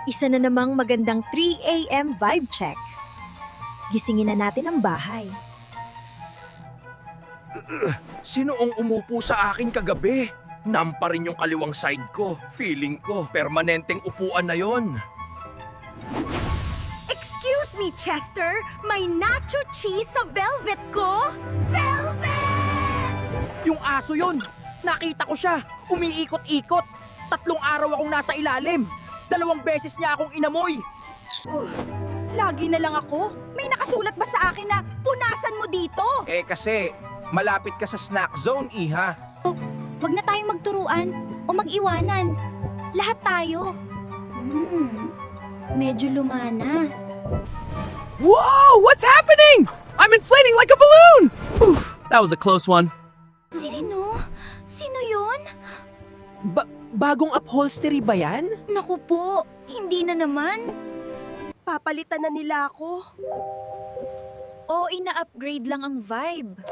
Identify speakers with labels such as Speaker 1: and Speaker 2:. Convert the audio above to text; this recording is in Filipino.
Speaker 1: Isa na namang magandang 3 a.m. vibe check. Gisingin na natin ang bahay.
Speaker 2: Sino ang umupo sa akin kagabi? Nampa rin yung kaliwang side ko. Feeling ko, permanenteng upuan na yon.
Speaker 1: Excuse me, Chester. May nacho cheese sa velvet ko? Velvet!
Speaker 3: Yung aso yon, nakita ko siya, umiikot-ikot. 3 araw akong nasa ilalim. 2 beses niya akong inamoy.
Speaker 4: Lagi na lang ako. May nakasulat ba sa akin na punasan mo dito?
Speaker 2: Kasi, malapit ka sa snack zone, Iha.
Speaker 4: Huwag na tayong magturuan o mag-iwanan. Lahat tayo. Medyo lumana.
Speaker 5: Whoa! What's happening? I'm inflating like a balloon! Oof, that was a close one.
Speaker 4: Sino? Sino yun?
Speaker 3: Bagong upholstery ba yan?
Speaker 4: Naku po, hindi na naman.
Speaker 6: Papalitan na nila ako.
Speaker 1: O ina-upgrade lang ang vibe.